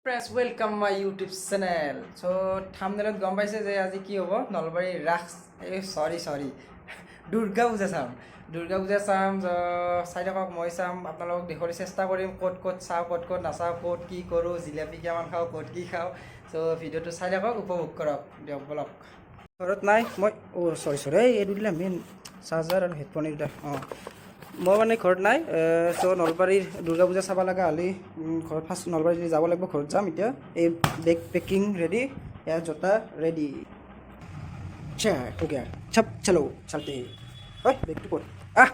Friends, welcome my YouTube channel. So thumbnail গম পাইছে যে আজি কি হ'ব নলবাৰী ৰাস sorry দুৰ্গা পূজা চাম চাই থাকক মই চাম আপোনালোকক দেখুৱাবলৈ চেষ্টা কৰিম ক'ত চাওঁ ক'ত নাচাওঁ ক'ত কি কৰোঁ জিলাপি কিমান খাওঁ ক'ত কি খাওঁ so ভিডিঅ'টো চাই থাকক উপভোগ কৰক দিয়ক বলক ঘৰত নাই মই sorry এইটো দিলা মেইন চাৰ্জাৰ আৰু হেডফোন এইটা মই মানে ঘৰত নাই চ' নলবাৰীৰ দুৰ্গা পূজা চাব লগা হ'লে ঘৰত ফাৰ্ষ্ট নলবাৰী যাব লাগিব ঘৰত যাম এতিয়া এই বেগ পেকিং ৰেডি ইয়াৰ জোতা ৰেডি हो गया सब चलो चलते हैं ओए बैग टू आ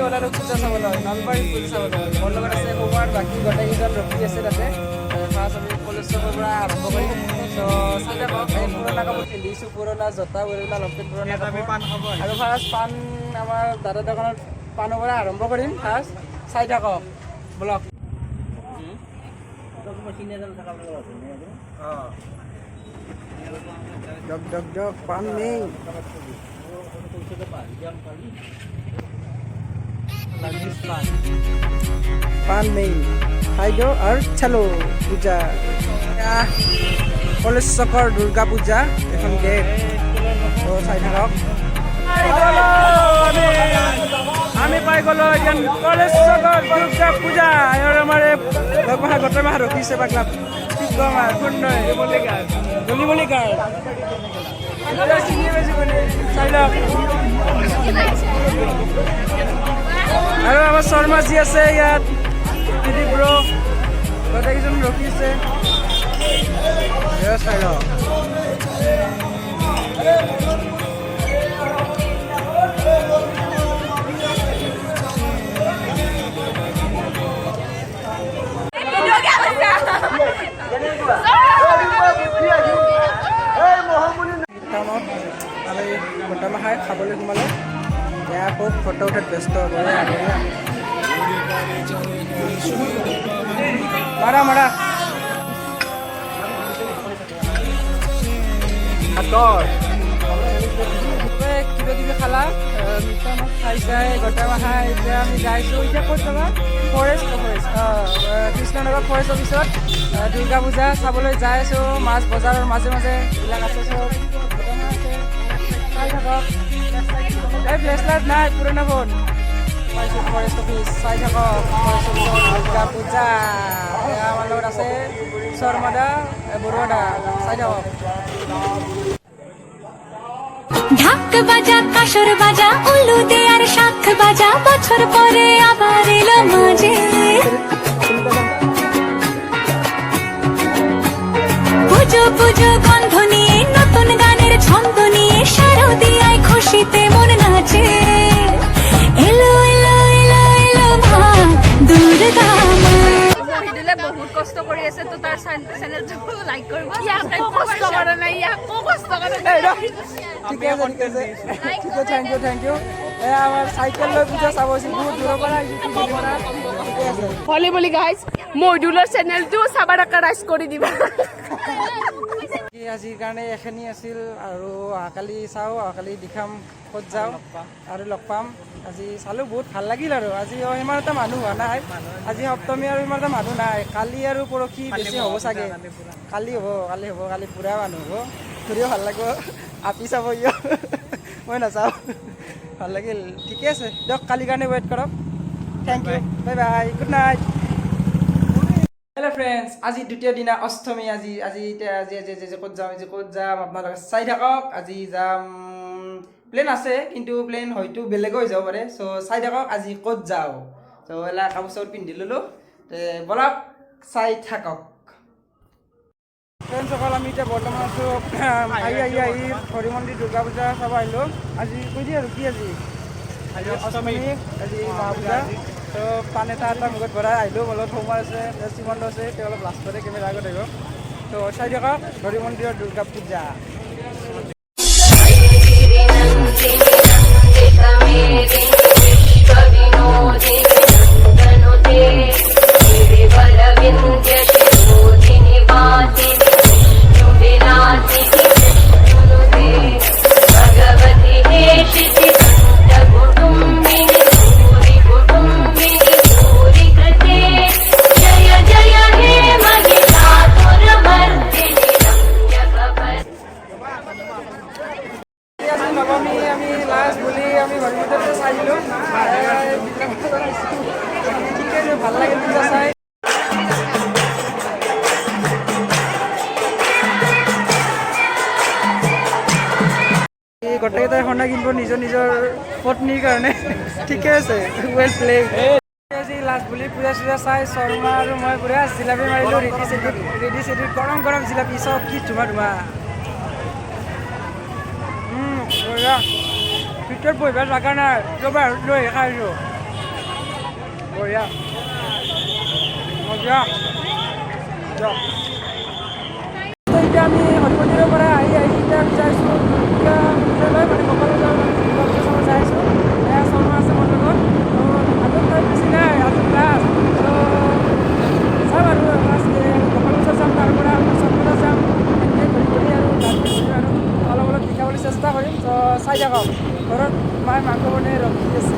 वाला लोग पूजा चाবলৈ নলবাৰী পূজা চাবলৈ মোৰ লগত আছে কুমাৰ বাকী গোটেইকেইজন ৰখি আছে তাতে ফাৰ্ষ্ট আমি কলেজৰ পৰা আৰম্ভ কৰিম চ' চাই থাকক পুৰণা কাপোৰ পিন্ধিছোঁ পুৰণা জোতা উৰিলা লংপেণ্ট পুৰণা কাপোৰ আৰু ফাৰ্ষ্ট পাণ আমাৰ দাদা দোকানত পাণৰ পৰা আৰম্ভ কৰিম ফাৰ্ষ্ট চাই থাকক ব্লগ জগ পাণ নেই पान नहीं खाई दो और चलो पूजा कलेज चकर दुर्गा पूजा এখন গেট তো চাই থাকক আমি পাই গলো এখন কলেজ চকৰ দুৰ্গা পূজা আৰু আমাৰ লগমাহা গোটেই মাহ ৰখিছে বাগলা ঠিক গমা কোন নয় গলি গায় চাই লওক আৰু আমাৰ শৰ্মাজি আছে ইয়াত দিদি ব্ৰ গোটেইকেইজন ৰখিছে চাই লওক আমি গোটা মাহাই খাবলৈ সোমালে यहाँ खूब फोटो उठत व्यस्त हो गए मारा কিবা খালা মিঠা মাছ খাইছাই গোটা মাহা এতিয়া আমি যাইছোঁ এতিয়া ক'ত যাবা ফৰেষ্ট কৃষ্ণনগৰ ফৰেষ্ট অফিচত দুৰ্গা পূজা চাবলৈ যাই আছোঁ মাছ বজাৰৰ মাজে এইবিলাক আছে চব গোটা মাছ আছে চাই থাকক এই ব্ৰেচলেট নাই পুৰণা ফোন পাইছোঁ ফৰেষ্ট অফিচ চাই থাকক দুৰ্গা পূজা আমাৰ লগত আছে শৰ্মাদা বৰুৱাদা চাই থাকক ঢাক বাজা কাসর বাজা উলু দে আর শাখ বাজা বছর পরে আবার এলো মাঝে পুজো গন্ধ নিয়ে নতুন গানের ছন্দ নিয়ে শারদিয়ায় খুশিতে মন নাচে এলো মা দুর্গা মা বহুত কষ্ট কৰি আছে তো তাৰ চেনেলটো লাইক কৰিব কষ্ট কৰা নাই কষ্ট কৰা নাই ঠিক আছে থ্যাংক ইউ আমাৰ চাইকেল লৈ পূজা চাব আহিছোঁ বহুত দূৰৰ পৰা হলি বলি গাইজ মইদুলৰ চেনেলটো চাবাৰ ৰাইজ কৰি দিবা আজিৰ কাৰণে এখিনি আছিল আৰু অহাকালি চাওঁ অহাকালি দেখাম ক'ত যাওঁ আৰু লগ পাম আজি চালোঁ বহুত ভাল লাগিল আৰু আজি ইমান এটা মানুহ হোৱা নাই আজি সপ্তমী আৰু ইমান এটা মানুহ নাই কালি আৰু পৰহি বেছি হ'ব চাগে কালি পুৰা মানুহ হ'ব ঘূৰিও ভাল লাগিব আপি চাব মই নাচাওঁ ভাল লাগিল ঠিকে আছে দিয়ক কালিৰ কাৰণে ৱেইট কৰক thank you bye good night hello' friends আজি দ্বিতীয় দিনা অষ্টমী আজি ক'ত যাম আপোনালোকে চাই থাকক আজি যাম প্লেন আছে কিন্তু প্লেন হয়তো বেলেগ হৈ যাব পাৰে চ' চাই থাকক আজি ক'ত যাওঁ চ' এলা কাপোৰ চাপোৰ পিন্ধি ল'লোঁ বলক চাই থাকক ফ্ৰেণ্ডসকল আমি এতিয়া বৰ্তমান আছোঁ আহি হৰি মন্দিৰ দুৰ্গা পূজা চাব আহিলোঁ আজি কৈ দিয়ে আৰু কি আজি অষ্টমী আজি মহা পূজা তো পাণ এটা মুখত ভৰাই আহিলোঁ অলপ সোমাৰ আছে শ্ৰীমন্ত আছে তেওঁ অলপ লাষ্টতে কেমেৰা আগত আহিব তো চাই থাকক হৰি মন্দিৰৰ দুৰ্গা পূজা शिरोधिनि গোটেইকেইটাই সোণা কিনিব নিজৰ পত্নীৰ কাৰণে ঠিকে আছে ৱেল প্লে আজি লাষ্ট বুলি পূজা চূজা চাই শৰ্মা আৰু মই পুৰা জিলাপি মাৰিলোঁ ৰেডি চেডি গৰম জিলাপি চব কি ধুমা বঢ়িয়া ভিতৰত বহিব জাগা নাই ৰ'বা লৈ খাইছোঁ বঢ়িয়া মজা এতিয়া আমি হনুমন্দিৰৰ পৰা আহি এতিয়া বিচাৰিছোঁ লৈ মানে গোপাল চাব চাই আছোঁ এয়া শৰ্মা আছে মোৰ লগত হাতত তাই বেছি নাই হাতত লাষ্ট চাম আৰু লাষ্ট গোপাল পূজা চাম তাৰ পৰা চন্দ্ৰতা যাম এনেকৈ ঘূৰি আৰু আৰু অলপ দেখাবলৈ চেষ্টা কৰিম ত' চাই থাকক ঘৰত মায়ে মাংস বনাই ৰখি আছে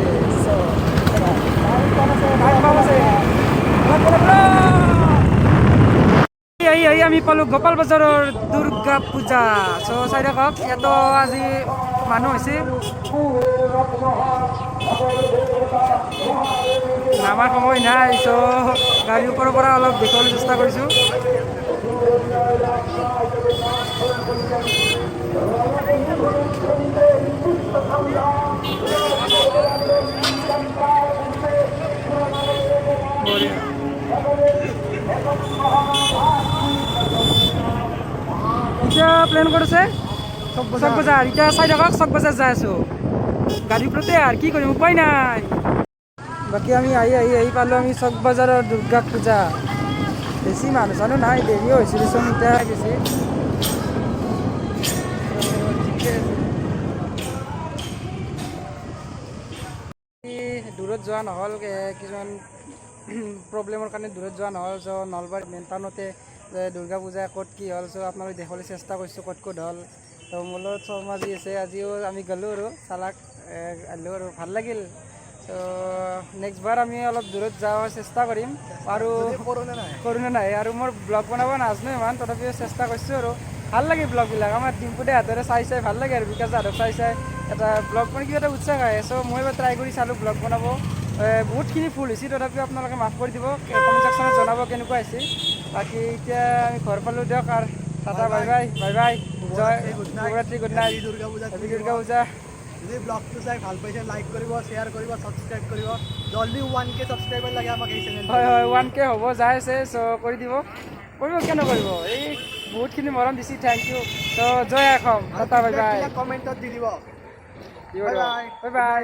আহি আমি পালোঁ গোপাল বজাৰৰ দুৰ্গা পূজা চ' চাই থাকক ইয়াতো আজি মানুহ হৈছে নামাৰ সময় নাই চ' গাড়ীৰ ওপৰৰ পৰা অলপ দেখাবলৈ চেষ্টা কৰিছোঁ এতিয়া প্লেন কৰিছে চক বজাৰ এতিয়া চাই থাকক চক বজাৰ যাই আছোঁ গাড়ীৰ ওপৰতে আৰু কি কৰিম উপায় নাই বাকী আমি আহি পালোঁ আমি চক বজাৰৰ দুৰ্গা পূজা বেছি মানুহ চানুহ নাই দেৰিও হৈছিল দেচোন এতিয়া বেছি দূৰত যোৱা নহ'ল কিছুমান প্ৰব্লেমৰ কাৰণে দূৰত যোৱা নহ'ল চ' নলবাৰী মেইন টাউনতে দুৰ্গা পূজা ক'ত কি হ'ল চ' আপোনালোকে দেখাবলৈ চেষ্টা কৰিছোঁ ক'ত হ'ল ত' মোৰ লগত শৰ্মা যি আছে আজিও আমি গ'লোঁ আৰু চালাক আহিলোঁ আৰু ভাল লাগিল চ' নেক্সট বাৰ আমি অলপ দূৰত যোৱাৰ চেষ্টা কৰিম আৰু কৰোঁ নাই আৰু মোৰ ব্লগ বনাব নাজানো ইমান তথাপিও চেষ্টা কৰিছোঁ আৰু ভাল লাগে ব্লগবিলাক আমাৰ ডিম্পুদে হাতেৰে চাই ভাল লাগে আৰু বিকাশ যাদৱ চাই এটা ব্লগ মানে কিবা এটা উৎসাহ আহে চ' মই এবাৰ ট্ৰাই কৰি চালোঁ ব্লগ বনাব বহুতখিনি ফুল হৈছে তথাপিও আপোনালোকে মাফ কৰি দিব কমেণ্ট ছেকশ্যনত জনাব কেনেকুৱা হৈছে বাকী এতিয়া আমি ঘৰ পালোঁ দিয়ক আৰু টাটা বাই বাই জয় শিৱৰাত্ৰি গুড নাইট দুৰ্গা পূজা যদি ব্লগটো চাই ভাল পাইছে লাইক কৰিব শ্বেয়াৰ কৰিব ছাবস্ক্ৰাইব কৰিব জলদি 1K ছাবস্ক্ৰাইবাৰ লাগে আমাক এই চেনেল হয় 1K হ'ব যাই আছে চ' কৰি দিব কিয় নকৰিব এই বহুতখিনি মৰম দিছে থেংক ইউ চ' জয় অসম টাটা বাই বাই কমেণ্টত দি দিব বাই বাই